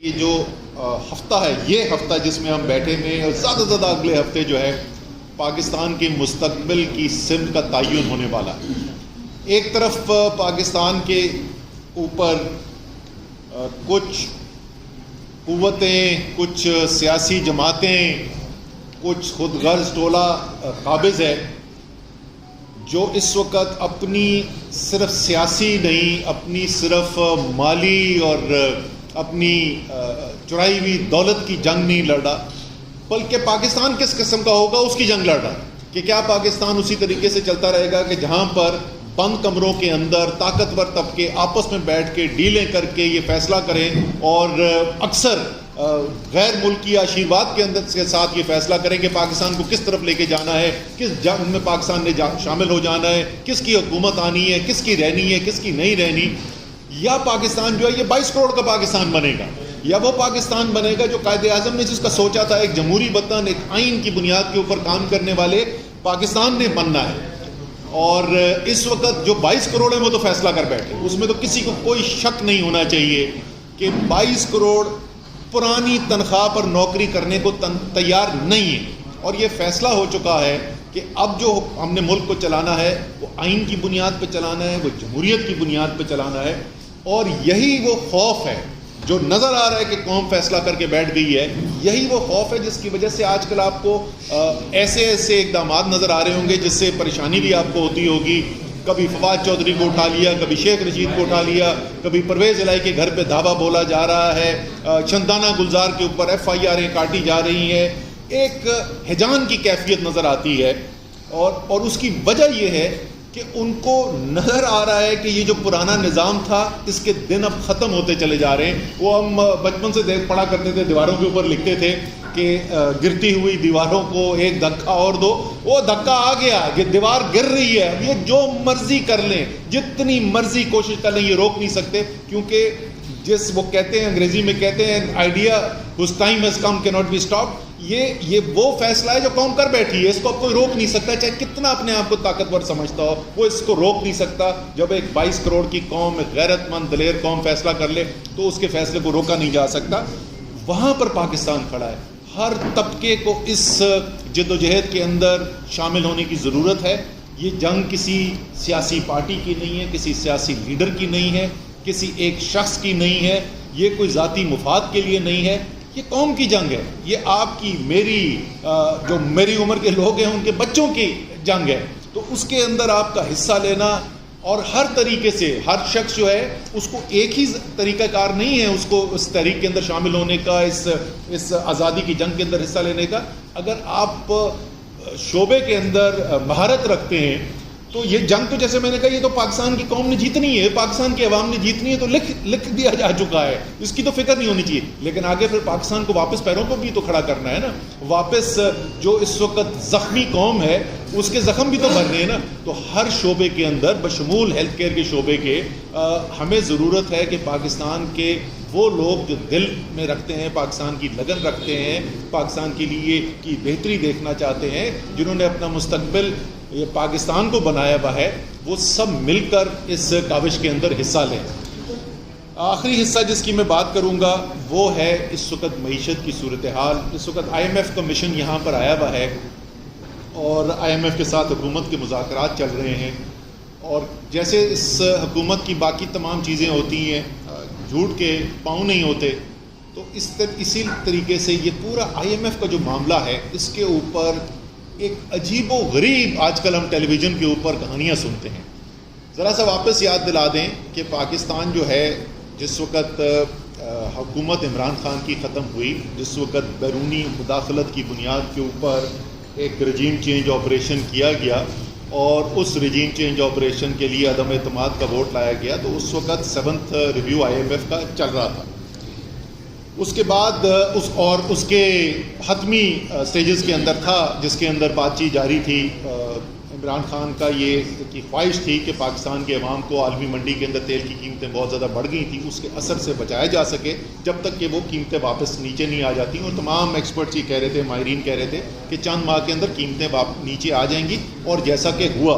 یہ جو ہفتہ ہے، یہ ہفتہ جس میں ہم بیٹھے ہیں، اور زیادہ سے زیادہ اگلے ہفتے جو ہے پاکستان کے مستقبل کی سمت کا تعین ہونے والا ہے۔ ایک طرف پاکستان کے اوپر کچھ قوتیں، کچھ سیاسی جماعتیں، کچھ خود غرض ٹولہ قابض ہے جو اس وقت اپنی صرف سیاسی نہیں، اپنی صرف مالی اور اپنی چرائی ہوئی دولت کی جنگ نہیں لڑ رہا، بلکہ پاکستان کس قسم کا ہوگا اس کی جنگ لڑ رہا ہے کہ کیا پاکستان اسی طریقے سے چلتا رہے گا کہ جہاں پر بند کمروں کے اندر طاقتور طبقے آپس میں بیٹھ کے ڈیلیں کر کے یہ فیصلہ کریں، اور اکثر غیر ملکی آشیرواد کے اندر کے ساتھ یہ فیصلہ کریں کہ پاکستان کو کس طرف لے کے جانا ہے، کس جنگ میں پاکستان نے شامل ہو جانا ہے، کس کی حکومت آنی ہے، کس کی رہنی ہے، کس کی نہیں رہنی، یا پاکستان جو ہے یہ 22 کروڑ کا پاکستان بنے گا، یا وہ پاکستان بنے گا جو قائد اعظم نے جس کا سوچا تھا، ایک جمہوری وطن، ایک آئین کی بنیاد کے اوپر کام کرنے والے پاکستان نے بننا ہے۔ اور اس وقت جو 22 کروڑ ہیں وہ تو فیصلہ کر بیٹھے، اس میں تو کسی کو کوئی شک نہیں ہونا چاہیے کہ 22 کروڑ پرانی تنخواہ پر نوکری کرنے کو تیار نہیں ہے، اور یہ فیصلہ ہو چکا ہے کہ اب جو ہم نے ملک کو چلانا ہے وہ آئین کی بنیاد پہ چلانا ہے، وہ جمہوریت کی بنیاد پہ چلانا ہے، اور یہی وہ خوف ہے جو نظر آ رہا ہے کہ قوم فیصلہ کر کے بیٹھ گئی ہے، یہی وہ خوف ہے جس کی وجہ سے آج کل آپ کو ایسے اقدامات نظر آ رہے ہوں گے جس سے پریشانی بھی آپ کو ہوتی ہوگی۔ کبھی فواد چودھری کو اٹھا لیا، کبھی شیخ رشید کو اٹھا لیا، کبھی پرویز الہی کے گھر پہ دھاوا بولا جا رہا ہے، چندانہ گلزار کے اوپر FIR کاٹی جا رہی ہیں، ایک ہیجان کی کیفیت نظر آتی ہے، اور اس کی وجہ یہ ہے کہ ان کو نظر آ رہا ہے کہ یہ جو پرانا نظام تھا اس کے دن اب ختم ہوتے چلے جا رہے ہیں۔ وہ ہم بچپن سے پڑھا کرتے تھے، دیواروں کے اوپر لکھتے تھے کہ گرتی ہوئی دیواروں کو ایک دھکا اور دو، وہ دھکا آ گیا، یہ دیوار گر رہی ہے، یہ جو مرضی کر لیں، جتنی مرضی کوشش کر لیں، یہ روک نہیں سکتے، کیونکہ وہ کہتے ہیں، انگریزی میں کہتے ہیں idea whose time has come cannot be stopped۔ یہ وہ فیصلہ ہے جو قوم کر بیٹھی ہے، اس کو اب کوئی روک نہیں سکتا، چاہے کتنا اپنے آپ کو طاقتور سمجھتا ہو، وہ اس کو روک نہیں سکتا۔ جب ایک 22 کروڑ کی قوم، ایک غیرت مند دلیر قوم فیصلہ کر لے تو اس کے فیصلے کو روکا نہیں جا سکتا۔ وہاں پر پاکستان کھڑا ہے، ہر طبقے کو اس جدوجہد کے اندر شامل ہونے کی ضرورت ہے۔ یہ جنگ کسی سیاسی پارٹی کی نہیں ہے، کسی سیاسی لیڈر کی نہیں ہے، کسی ایک شخص کی نہیں ہے، یہ کوئی ذاتی مفاد کے لیے نہیں ہے، یہ قوم کی جنگ ہے، یہ آپ کی، میری، جو میری عمر کے لوگ ہیں ان کے بچوں کی جنگ ہے۔ تو اس کے اندر آپ کا حصہ لینا، اور ہر طریقے سے ہر شخص جو ہے اس کو ایک ہی طریقہ کار نہیں ہے اس کو اس تحریک کے اندر شامل ہونے کا، اس آزادی کی جنگ کے اندر حصہ لینے کا۔ اگر آپ شعبے کے اندر مہارت رکھتے ہیں تو یہ جنگ تو جیسے میں نے کہا یہ تو پاکستان کی قوم نے جیتنی ہے، پاکستان کی عوام نے جیتنی ہے، تو لکھ دیا جا چکا ہے، اس کی تو فکر نہیں ہونی چاہیے، لیکن آگے پھر پاکستان کو واپس پیروں کو بھی تو کھڑا کرنا ہے نا، واپس جو اس وقت زخمی قوم ہے اس کے زخم بھی تو بھرنے ہیں نا۔ تو ہر شعبے کے اندر بشمول ہیلتھ کیئر کے شعبے کے ہمیں ضرورت ہے کہ پاکستان کے وہ لوگ جو دل میں رکھتے ہیں، پاکستان کی لگن رکھتے ہیں، پاکستان کے لیے کی بہتری دیکھنا چاہتے ہیں، جنہوں نے اپنا مستقبل یہ پاکستان کو بنایا ہوا ہے، وہ سب مل کر اس کاوش کے اندر حصہ لیں۔ آخری حصہ جس کی میں بات کروں گا وہ ہے اس وقت معیشت کی صورتحال۔ اس وقت IMF کا مشن یہاں پر آیا ہوا ہے، اور IMF کے ساتھ حکومت کے مذاکرات چل رہے ہیں، اور جیسے اس حکومت کی باقی تمام چیزیں ہوتی ہیں، جھوٹ کے پاؤں نہیں ہوتے، تو اسی طریقے سے یہ پورا IMF کا جو معاملہ ہے اس کے اوپر ایک عجیب و غریب آج کل ہم ٹیلی ویژن کے اوپر کہانیاں سنتے ہیں۔ ذرا سا واپس یاد دلا دیں کہ پاکستان جو ہے جس وقت حکومت عمران خان کی ختم ہوئی، جس وقت بیرونی مداخلت کی بنیاد کے اوپر ایک رجیم چینج آپریشن کیا گیا، اور اس رجیم چینج آپریشن کے لیے عدم اعتماد کا ووٹ لایا گیا، تو اس وقت 7th ریویو IMF کا چل رہا تھا۔ اس کے بعد اس کے حتمی سٹیجز کے اندر تھا جس کے اندر بات چیت جاری تھی۔ عمران خان کا یہ کی خواہش تھی کہ پاکستان کے عوام کو عالمی منڈی کے اندر تیل کی قیمتیں بہت زیادہ بڑھ گئی تھیں، اس کے اثر سے بچایا جا سکے جب تک کہ وہ قیمتیں واپس نیچے نہیں آ جاتی، اور تمام ایکسپرٹس یہ کہہ رہے تھے، ماہرین کہہ رہے تھے کہ چند ماہ کے اندر قیمتیں نیچے آ جائیں گی، اور جیسا کہ ہوا،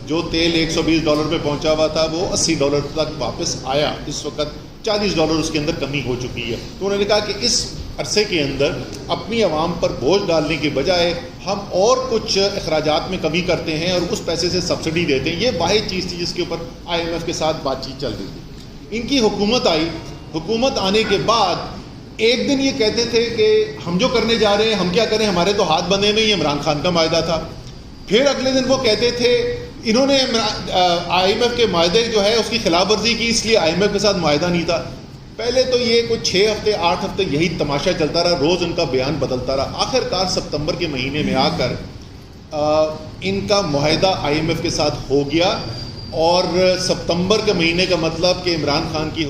جو تیل $120 پہ پہنچا ہوا تھا وہ $80 تک واپس آیا۔ اس وقت $40 اس کے اندر کمی ہو چکی ہے. تو انہوں نے کہا کہ اس عرصے کے اندر اپنی عوام پر بوجھ ڈالنے کے بجائے ہم اور کچھ اخراجات میں کمی کرتے ہیں اور اس پیسے سے سبسڈی دیتے ہیں. یہ واحد چیز تھی جس کے اوپر IMF کے ساتھ بات چیت چل رہی تھی. ان کی حکومت آئی. حکومت آنے کے بعد ایک دن یہ کہتے تھے کہ ہم جو کرنے جا رہے ہیں ہم کیا کریں, ہمارے تو ہاتھ بندھے میں ہی عمران خان کا معاہدہ تھا. پھر اگلے دن وہ کہتے تھے انہوں نے IMF کے معاہدے جو ہے اس کی خلاف ورزی کی, اس لیے IMF کے ساتھ معاہدہ نہیں تھا. پہلے تو یہ کچھ 6 ہفتے 8 ہفتے یہی تماشا چلتا رہا, روز ان کا بیان بدلتا رہا. آخر کار ستمبر کے مہینے میں آ کر ان کا معاہدہ IMF کے ساتھ ہو گیا, اور ستمبر کے مہینے کا مطلب کہ عمران خان کی